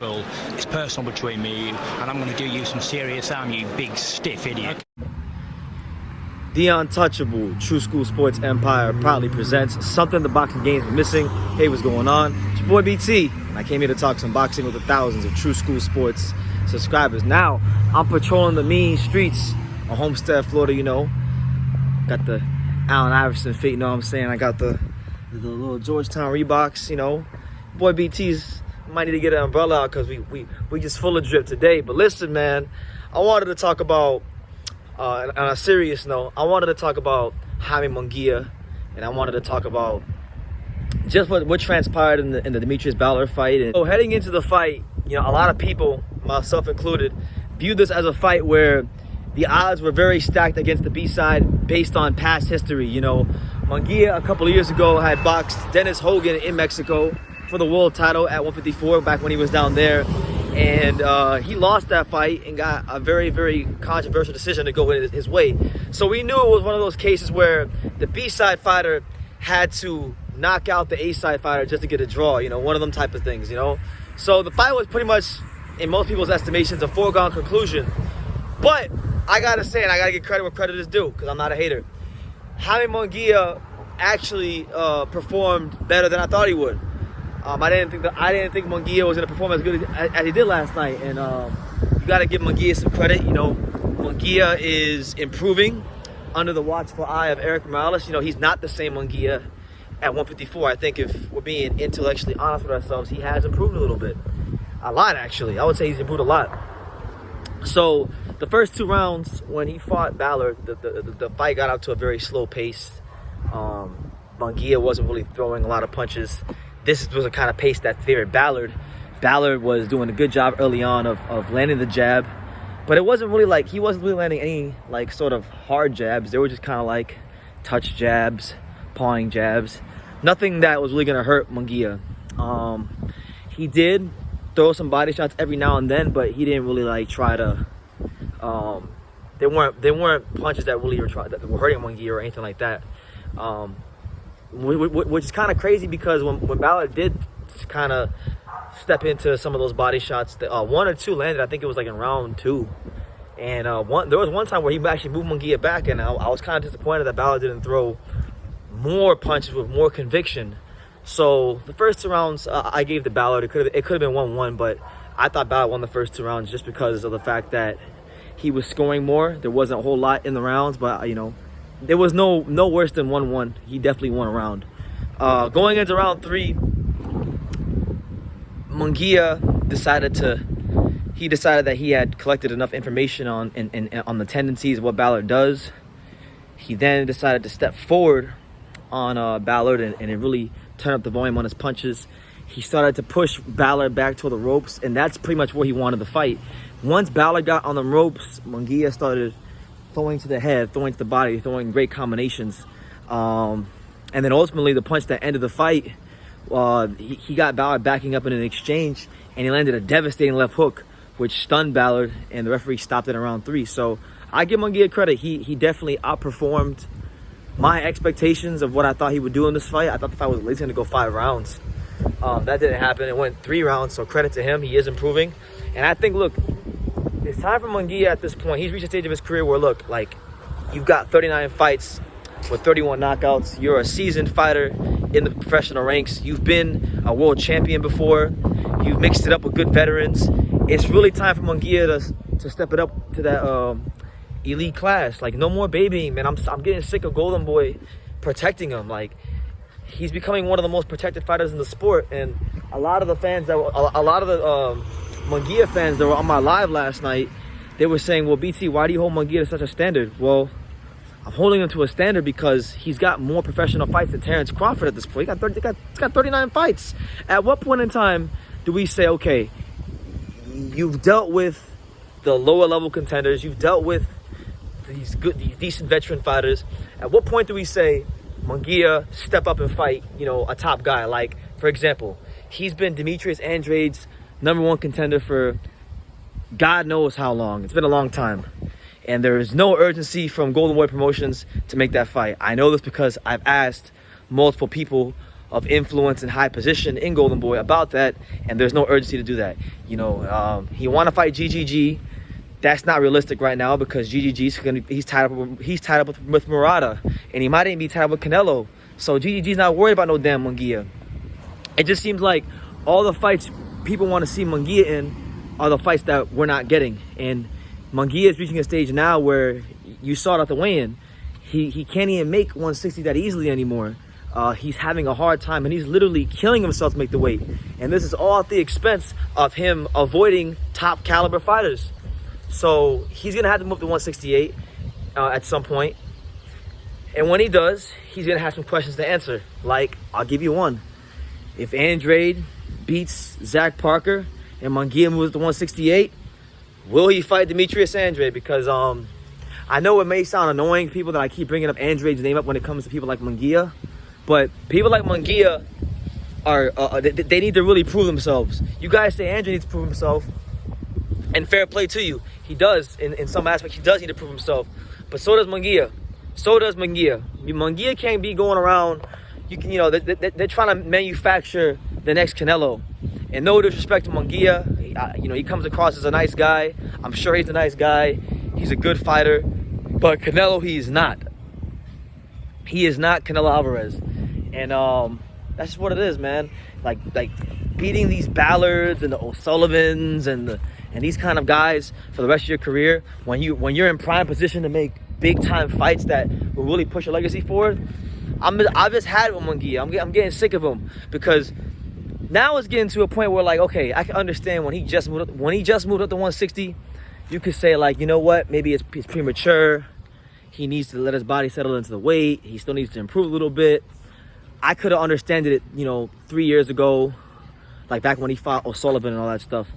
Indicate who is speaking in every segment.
Speaker 1: Well, it's personal between me and you, and I'm going to do you some serious harm, you big stiff idiot.
Speaker 2: The Untouchable True School Sports Empire proudly presents something the boxing games were missing. Hey, what's going on? It's your boy BT, and I came here to talk some boxing with the thousands of True School Sports subscribers. Now, I'm patrolling the mean streets of Homestead, Florida, you know. Got the Allen Iverson fit, you know what I'm saying? I got the little Georgetown Reeboks, you know. Boy BT's might need to get an umbrella out because we just full of drip today. But listen, man, I wanted to talk about, on a serious note, I wanted to talk about Jaime Munguia, and I wanted to talk about just what transpired in the Demetrius Ballard fight. And so heading into the fight, you know, a lot of people, myself included, viewed this as a fight where the odds were very stacked against the B-side based on past history. You know, Munguia a couple of years ago had boxed Dennis Hogan in Mexico for the world title at 154 back when he was down there, and he lost that fight and got a very, very controversial decision to go his way. So we knew it was one of those cases where the B-side fighter had to knock out the A-side fighter just to get a draw, you know, one of them type of things, you know. So the fight was pretty much, in most people's estimations, a foregone conclusion. But I gotta say, and I gotta give credit where credit is due, because I'm not a hater, Jaime Munguia actually performed better than I thought he would. I didn't think Munguia was going to perform as good as he did last night, and you got to give Munguia some credit. You know, Munguia is improving under the watchful eye of Eric Morales. You know, he's not the same Munguia at 154. I think if we're being intellectually honest with ourselves, he has improved a little bit, a lot actually. I would say he's improved a lot. So the first two rounds when he fought Ballard, the fight got out to a very slow pace. Munguia wasn't really throwing a lot of punches. This was a kind of pace that favored Ballard. Ballard was doing a good job early on of landing the jab, but it wasn't really like, he wasn't really landing any like sort of hard jabs. They were just kind of like touch jabs, pawing jabs. Nothing that was really gonna hurt Munguia. He did throw some body shots every now and then, but he didn't really like try to. They weren't punches that really were hurting Munguia or anything like that. Which is kind of crazy because when Ballard did kind of step into some of those body shots, one or two landed. I think it was like in round two, and there was one time where he actually moved Munguia back, and I was kind of disappointed that Ballard didn't throw more punches with more conviction. So the first two rounds I gave to Ballard. It could have been 1-1, but I thought Ballard won the first two rounds just because of the fact that he was scoring more. There wasn't a whole lot in the rounds, but you know, there was no worse than 1-1. He definitely won a round. Going into round three, Munguia decided that he had collected enough information on the tendencies of what Ballard does. He then decided to step forward on Ballard and really turn up the volume on his punches. He started to push Ballard back toward the ropes, and that's pretty much where he wanted the fight. Once Ballard got on the ropes, Munguia started throwing to the head, throwing to the body, throwing great combinations. And then ultimately the punch that ended the fight, he got Ballard backing up in an exchange, and he landed a devastating left hook, which stunned Ballard, and the referee stopped it in round three. So I give Munguia credit. He definitely outperformed my expectations of what I thought he would do in this fight. I thought the fight was at least going to go 5 rounds. That didn't happen. It went 3 rounds, so credit to him. He is improving. And I think, look, it's time for Munguia at this point. He's reached a stage of his career where, look, like, you've got 39 fights with 31 knockouts. You're a seasoned fighter in the professional ranks. You've been a world champion before. You've mixed it up with good veterans. It's really time for Munguia to step it up to that elite class. Like, no more babying, man. I'm getting sick of Golden Boy protecting him. Like, he's becoming one of the most protected fighters in the sport. And a lot of the fans Munguia fans that were on my live last night, they were saying, well, BT, why do you hold Munguia to such a standard? Well, I'm holding him to a standard because he's got more professional fights than Terrence Crawford at this point. He's got 39 fights. At what point in time do we say, okay, you've dealt with the lower level contenders, you've dealt with these decent veteran fighters. At what point do we say, Munguia, step up and fight, you know, a top guy? Like, for example, he's been Demetrius Andrade's #1 contender for God knows how long. It's been a long time. And there is no urgency from Golden Boy Promotions to make that fight. I know this because I've asked multiple people of influence and high position in Golden Boy about that, and there's no urgency to do that. You know, he want to fight GGG. That's not realistic right now because he's tied up with Murata, and he might even be tied up with Canelo. So GGG's not worried about no damn Munguia. It just seems like all the fights people want to see Munguia in are the fights that we're not getting. And Munguia is reaching a stage now where you saw it at the weigh-in. He can't even make 160 that easily anymore. He's having a hard time, and he's literally killing himself to make the weight. And this is all at the expense of him avoiding top caliber fighters. So he's gonna have to move to 168 at some point. And when he does, he's gonna have some questions to answer. Like, I'll give you one. If Andrade beats Zach Parker and Munguia moves to 168, will he fight Demetrius Andrade? Because I know it may sound annoying to people that I keep bringing up Andrade's name up when it comes to people like Munguia, but people like Munguia are they need to really prove themselves. You guys say Andrade needs to prove himself, and fair play to you. He does in some aspects. He does need to prove himself, but so does Munguia. So does Munguia. Munguia can't be going around. You know, they're trying to manufacture the next Canelo. And no disrespect to Munguia, you know, he comes across as a nice guy. I'm sure he's a nice guy. He's a good fighter. But Canelo, he is not. He is not Canelo Alvarez. And that's just what it is, man. Like beating these Ballards and the O'Sullivans and these kind of guys for the rest of your career, when you're in prime position to make big time fights that will really push your legacy forward. I've just had it with Munguia. I'm getting sick of him because now it's getting to a point where, like, okay, I can understand when he just moved up to 160. You could say, like, you know what, maybe it's premature. He needs to let his body settle into the weight. He still needs to improve a little bit. I could have understood it, you know, 3 years ago, like back when he fought O'Sullivan and all that stuff.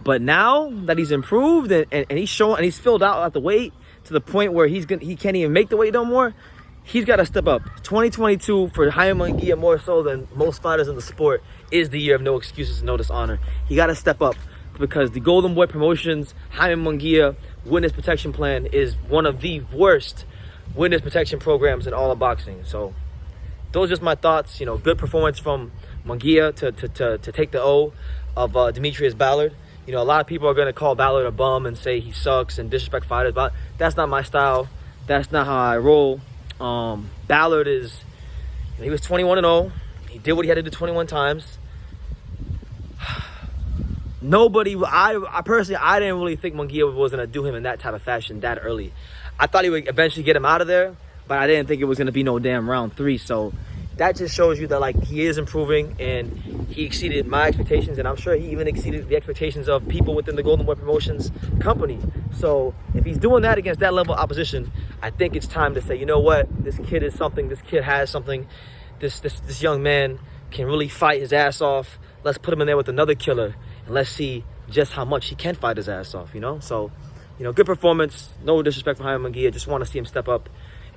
Speaker 2: But now that he's improved and he's showing and he's filled out at the weight to the point where he can't even make the weight no more, he's got to step up. 2022 for Jaime Munguia, more so than most fighters in the sport, is the year of no excuses and no dishonor. He got to step up because the Golden Boy Promotions Jaime Munguia witness protection plan is one of the worst witness protection programs in all of boxing. So those are just my thoughts. You know, good performance from Munguia to take the O of Demetrius Ballard. You know, a lot of people are going to call Ballard a bum and say he sucks and disrespect fighters, but that's not my style. That's not how I roll. Ballard he was 21-0. He did what he had to do 21 times. I personally, I didn't really think Munguia was going to do him in that type of fashion that early. I thought he would eventually get him out of there, but I didn't think it was going to be no damn round 3. So that just shows you that, like, he is improving and he exceeded my expectations, and I'm sure he even exceeded the expectations of people within the Golden Boy Promotions company. So if he's doing that against that level of opposition, I think it's time to say, you know what, this kid is something, this kid has something, this young man can really fight his ass off. Let's put him in there with another killer and let's see just how much he can fight his ass off, you know? So, you know, good performance. No disrespect for Jaime Munguia. Just want to see him step up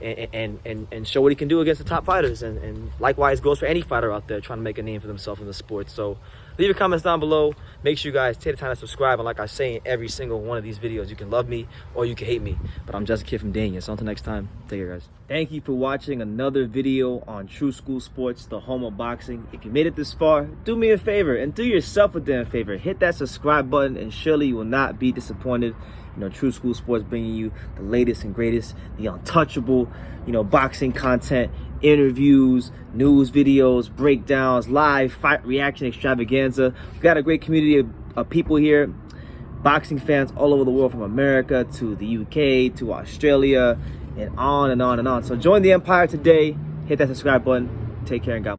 Speaker 2: and show what he can do against the top fighters. And likewise goes for any fighter out there trying to make a name for themselves in the sport. So leave your comments down below. Make sure you guys take the time to subscribe. And like I say in every single one of these videos, you can love me or you can hate me. But I'm just a kid from Dania. So until next time, take care, guys. Thank you for watching another video on True School Sports, the home of boxing. If you made it this far, do me a favor and do yourself a damn favor. Hit that subscribe button and surely you will not be disappointed. You know, True School Sports bringing you the latest and greatest, the untouchable, you know, boxing content, interviews, news videos, breakdowns, live fight reaction extravaganza. We've got a great community of people here, boxing fans all over the world, from America to the UK to Australia and on and on and on. So join the empire today. Hit that subscribe button. Take care and God bless.